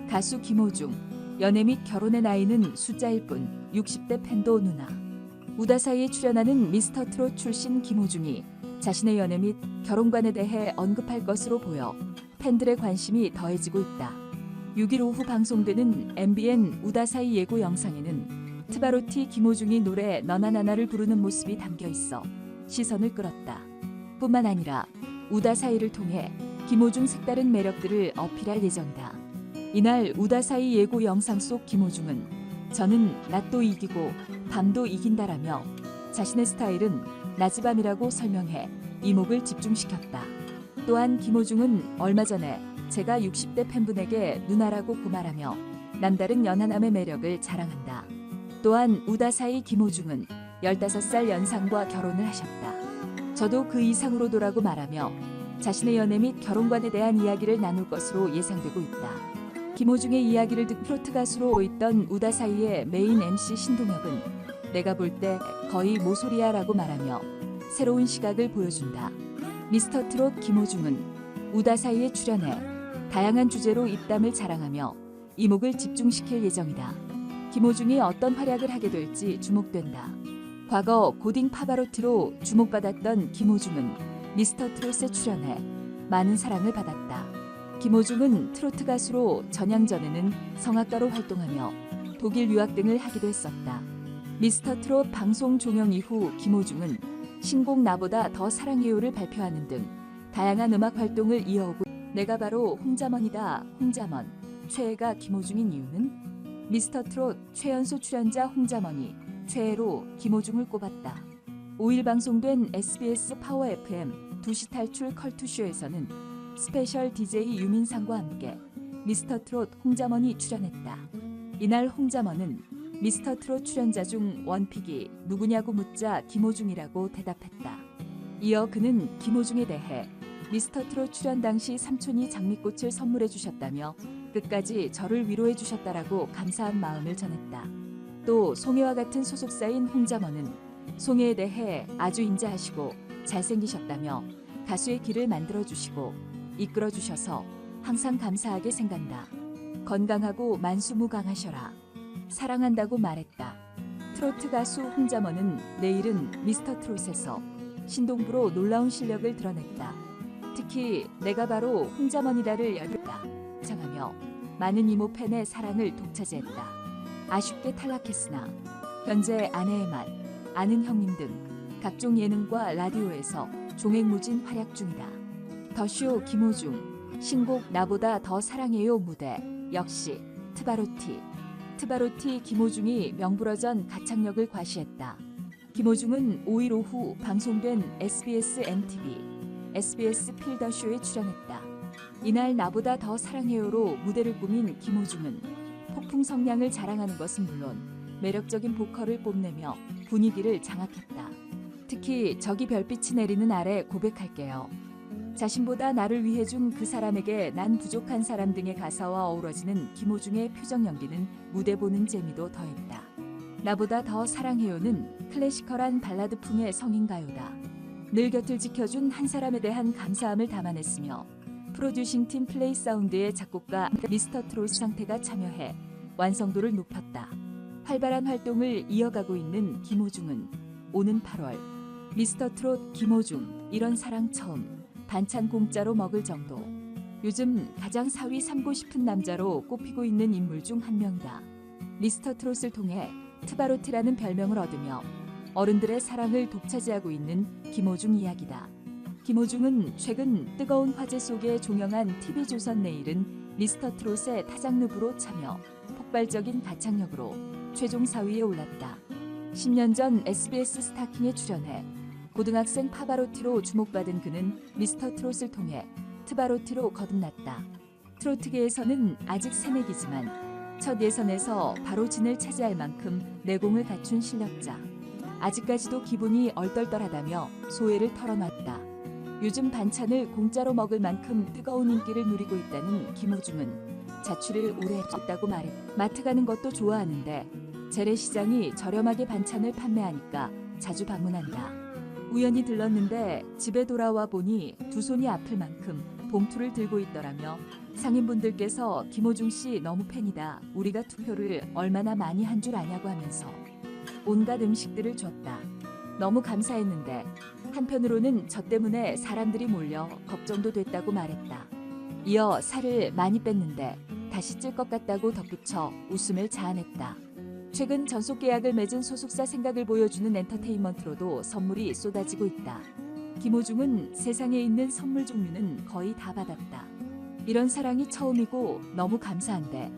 가수 김호중, 연애 및 결혼의 나이는 숫자일 뿐 60대 팬도 누나. 우다사이에 출연하는 미스터트롯 출신 김호중이 자신의 연애 및 결혼관에 대해 언급할 것으로 보여 팬들의 관심이 더해지고 있다. 6일 오후 방송되는 MBN 우다사이 예고 영상에는 트바로티 김호중이 노래 너나 나나를 부르는 모습이 담겨 있어 시선을 끌었다. 뿐만 아니라 우다사이를 통해 김호중 색다른 매력들을 어필할 예정이다. 이날 우다사이 예고 영상 속 김호중은 저는 낮도 이기고 밤도 이긴다라며 자신의 스타일은 낮이 밤이라고 설명해 이목을 집중시켰다. 또한 김호중은 얼마 전에 제가 60대 팬분에게 누나라고 고말하며 남다른 연하남의 매력을 자랑한다. 또한 우다사이 김호중은 15살 연상과 결혼을 하셨다. 저도 그 이상으로도라고 말하며 자신의 연애 및 결혼관에 대한 이야기를 나눌 것으로 예상되고 있다. 김호중의 이야기를 듣고 트로트 가수로 있던 우다사이의 메인 MC 신동엽은 내가 볼 때 거의 모소리야라고 말하며 새로운 시각을 보여준다. 미스터트롯 김호중은 우다사이에 출연해 다양한 주제로 입담을 자랑하며 이목을 집중시킬 예정이다. 김호중이 어떤 활약을 하게 될지 주목된다. 과거 고딩 파바로티로 주목받았던 김호중은 미스터트롯에 출연해 많은 사랑을 받았다. 김호중은 트로트 가수로 전향전에는 성악가로 활동하며 독일 유학 등을 하기도 했었다. 미스터트롯 방송 종영 이후 김호중은 신곡 나보다 더 사랑해요를 발표하는 등 다양한 음악 활동을 이어오고 내가 바로 홍자먼이다. 홍자먼. 최애가 김호중인 이유는 미스터트롯 최연소 출연자 홍자먼이 최애로 김호중을 꼽았다. 5일 방송된 SBS 파워 FM 2시 탈출 컬투쇼에서는 스페셜 DJ 유민상과 함께 미스터트롯 홍자먼이 출연했다. 이날 홍자먼은 미스터트롯 출연자 중 원픽이 누구냐고 묻자 김호중이라고 대답했다. 이어 그는 김호중에 대해 미스터트롯 출연 당시 삼촌이 장미꽃을 선물해 주셨다며 끝까지 저를 위로해 주셨다라고 감사한 마음을 전했다. 또 송혜와 같은 소속사인 홍자먼은 송혜에 대해 아주 인자하시고 잘생기셨다며 가수의 길을 만들어주시고 이끌어주셔서 항상 감사하게 생각한다. 건강하고 만수무강하셔라. 사랑한다고 말했다. 트로트 가수 홍자먼은 내일은 미스터트롯에서 신동부로 놀라운 실력을 드러냈다. 특히 내가 바로 홍자먼이다를 열렸다. 장하며 많은 이모 팬의 사랑을 독차지했다. 아쉽게 탈락했으나 현재 아내의 맛, 아는 형님 등 각종 예능과 라디오에서 종횡무진 활약 중이다. 더쇼 김호중, 신곡 나보다 더 사랑해요 무대 역시 트바로티 김호중이 명불허전 가창력을 과시했다. 김호중은 5일 오후 방송된 SBS MTV, SBS 필더쇼에 출연했다. 이날 나보다 더 사랑해요로 무대를 꾸민 김호중은 폭풍 성량을 자랑하는 것은 물론 매력적인 보컬을 뽐내며 분위기를 장악했다. 특히 저기 별빛이 내리는 아래 고백할게요. 자신보다 나를 위해 준 그 사람에게 난 부족한 사람 등의 가사와 어우러지는 김호중의 표정 연기는 무대 보는 재미도 더했다. 나보다 더 사랑해요는 클래시컬한 발라드풍의 성인가요다. 늘 곁을 지켜준 한 사람에 대한 감사함을 담아냈으며 프로듀싱팀 플레이사운드의 작곡가 미스터트롯 상태가 참여해 완성도를 높였다. 활발한 활동을 이어가고 있는 김호중은 오는 8월 미스터트롯 김호중 이런 사랑 처음 반찬 공짜로 먹을 정도. 요즘 가장 사위 삼고 싶은 남자로 꼽히고 있는 인물 중 한 명이다. 미스터트롯을 통해 트바로티라는 별명을 얻으며 어른들의 사랑을 독차지하고 있는 김호중 이야기다. 김호중은 최근 뜨거운 화제 속에 종영한 TV조선 내일은 미스터트롯의 타장르부로 참여, 폭발적인 가창력으로 최종 4위에 올랐다. 10년 전 SBS 스타킹에 출연해 고등학생 파바로티로 주목받은 그는 미스터트롯을 통해 트바로티로 거듭났다. 트로트계에서는 아직 새내기지만 첫 예선에서 바로 진을 차지할 만큼 내공을 갖춘 실력자. 아직까지도 기분이 얼떨떨하다며 소회를 털어놨다. 요즘 반찬을 공짜로 먹을 만큼 뜨거운 인기를 누리고 있다는 김호중은 자취를 오래 했다고 말해 마트 가는 것도 좋아하는데 재래시장이 저렴하게 반찬을 판매하니까 자주 방문한다. 우연히 들렀는데 집에 돌아와 보니 두 손이 아플 만큼 봉투를 들고 있더라며 상인분들께서 김호중 씨 너무 팬이다. 우리가 투표를 얼마나 많이 한 줄 아냐고 하면서 온갖 음식들을 줬다. 너무 감사했는데 한편으로는 저 때문에 사람들이 몰려 걱정도 됐다고 말했다. 이어 살을 많이 뺐는데 다시 찔 것 같다고 덧붙여 웃음을 자아냈다. 최근 전속 계약을 맺은 소속사 생각을 보여주는 엔터테인먼트로도 선물이 쏟아지고 있다. 김호중은 세상에 있는 선물 종류는 거의 다 받았다. 이런 사랑이 처음이고 너무 감사한데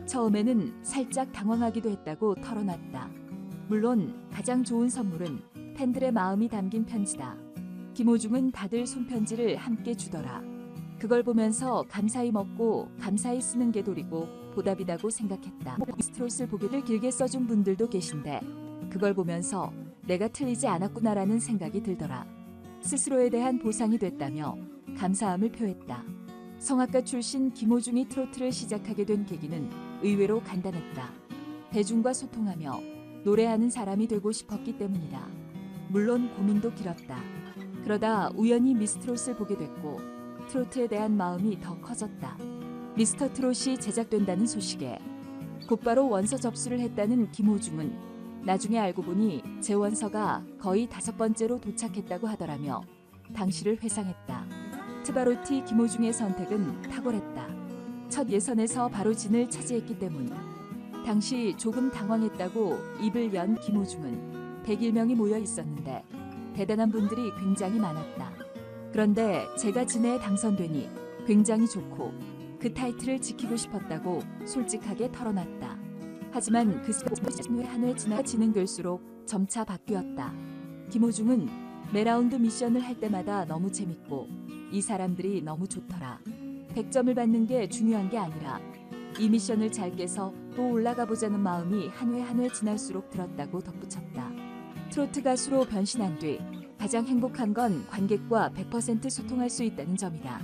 처음에는 살짝 당황하기도 했다고 털어놨다. 물론 가장 좋은 선물은 팬들의 마음이 담긴 편지다. 김호중은 다들 손편지를 함께 주더라. 그걸 보면서 감사히 먹고 감사히 쓰는 게 도리고 보답이라고 생각했다. 스트롯을 보기를 길게 써준 분들도 계신데 그걸 보면서 내가 틀리지 않았구나라는 생각이 들더라. 스스로에 대한 보상이 됐다며 감사함을 표했다. 성악가 출신 김호중이 트로트를 시작하게 된 계기는 의외로 간단했다. 대중과 소통하며 노래하는 사람이 되고 싶었기 때문이다. 물론 고민도 길었다. 그러다 우연히 미스트롯을 보게 됐고 트로트에 대한 마음이 더 커졌다. 미스터 트롯이 제작된다는 소식에 곧바로 원서 접수를 했다는 김호중은 나중에 알고 보니 제 원서가 거의 5번째로 도착했다고 하더라며 당시를 회상했다. 트바로티 김호중의 선택은 탁월했다. 첫 예선에서 바로 진을 차지했기 때문. 당시 조금 당황했다고 입을 연 김호중은 101명이 모여 있었는데 대단한 분들이 굉장히 많았다. 그런데 제가 진에 당선되니 굉장히 좋고 그 타이틀을 지키고 싶었다고 솔직하게 털어놨다. 하지만 그 시간이 한 해 지나 진행될수록 점차 바뀌었다. 김호중은 매 라운드 미션을 할 때마다 너무 재밌고 이 사람들이 너무 좋더라. 100점을 받는 게 중요한 게 아니라 이 미션을 잘 깨서 또 올라가 보자는 마음이 한 회 한 회 지날수록 들었다고 덧붙였다. 트로트 가수로 변신한 뒤 가장 행복한 건 관객과 100% 소통할 수 있다는 점이다.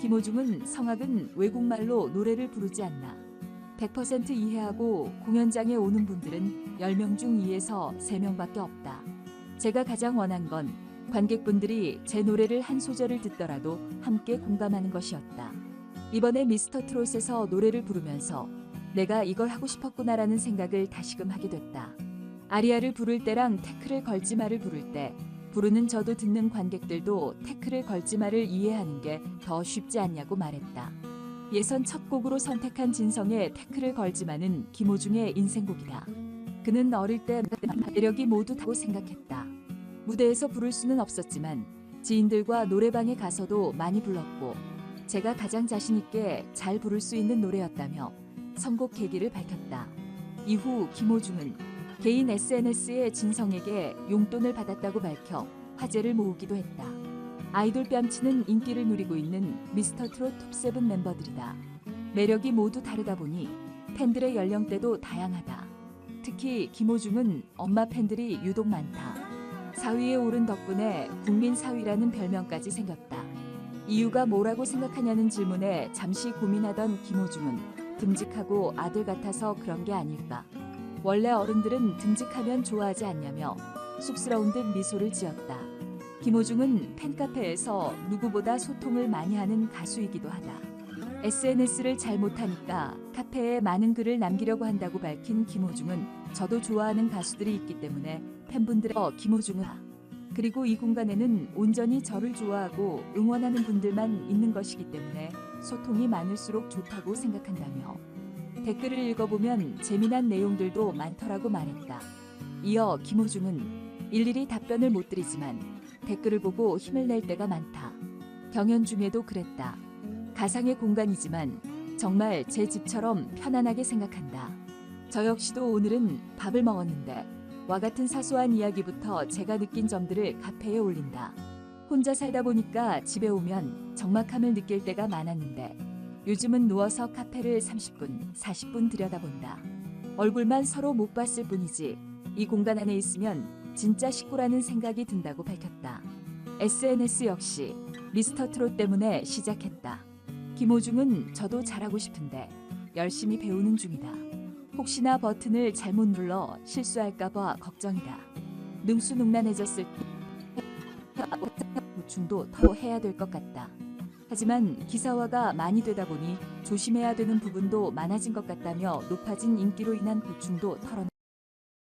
김호중은 성악은 외국말로 노래를 부르지 않나. 100% 이해하고 공연장에 오는 분들은 10명 중 2에서 3명밖에 없다. 제가 가장 원한 건 관객분들이 제 노래를 한 소절을 듣더라도 함께 공감하는 것이었다. 이번에 미스터 트롯에서 노래를 부르면서 내가 이걸 하고 싶었구나라는 생각을 다시금 하게 됐다. 아리아를 부를 때랑 태클을 걸지 마를 부를 때 부르는 저도 듣는 관객들도 태클을 걸지 마를 이해하는 게 더 쉽지 않냐고 말했다. 예선 첫 곡으로 선택한 진성의 태클을 걸지 마는 김호중의 인생곡이다. 그는 어릴 때 매력이 모두 다고 생각했다. 무대에서 부를 수는 없었지만 지인들과 노래방에 가서도 많이 불렀고 제가 가장 자신 있게 잘 부를 수 있는 노래였다며 선곡 계기를 밝혔다. 이후 김호중은 개인 SNS에 진성에게 용돈을 받았다고 밝혀 화제를 모으기도 했다. 아이돌 뺨치는 인기를 누리고 있는 미스터 트롯 톱7 멤버들이다. 매력이 모두 다르다 보니 팬들의 연령대도 다양하다. 특히 김호중은 엄마 팬들이 유독 많다. 4위에 오른 덕분에 국민 4위라는 별명까지 생겼다. 이유가 뭐라고 생각하냐는 질문에 잠시 고민하던 김호중은 듬직하고 아들 같아서 그런 게 아닐까. 원래 어른들은 듬직하면 좋아하지 않냐며 쑥스러운 듯 미소를 지었다. 김호중은 팬카페에서 누구보다 소통을 많이 하는 가수이기도 하다. SNS를 잘 못하니까 카페에 많은 글을 남기려고 한다고 밝힌 김호중은 저도 좋아하는 가수들이 있기 때문에 팬분들의 김호중은 그리고 이 공간에는 온전히 저를 좋아하고 응원하는 분들만 있는 것이기 때문에 소통이 많을수록 좋다고 생각한다며 댓글을 읽어보면 재미난 내용들도 많더라고 말했다. 이어 김호중은 일일이 답변을 못 드리지만 댓글을 보고 힘을 낼 때가 많다. 경연 중에도 그랬다. 가상의 공간이지만 정말 제 집처럼 편안하게 생각한다. 저 역시도 오늘은 밥을 먹었는데 와 같은 사소한 이야기부터 제가 느낀 점들을 카페에 올린다. 혼자 살다 보니까 집에 오면 적막함을 느낄 때가 많았는데 요즘은 누워서 카페를 30분, 40분 들여다본다. 얼굴만 서로 못 봤을 뿐이지 이 공간 안에 있으면 진짜 식구라는 생각이 든다고 밝혔다. SNS 역시 미스터 트롯 때문에 시작했다. 김호중은 저도 잘하고 싶은데 열심히 배우는 중이다. 혹시나 버튼을 잘못 눌러 실수할까봐 걱정이다. 능수능란해졌을 때 보충도 더 해야 될 것 같다. 하지만 기사화가 많이 되다 보니 조심해야 되는 부분도 많아진 것 같다며 높아진 인기로 인한 고충도 털어냈습니다.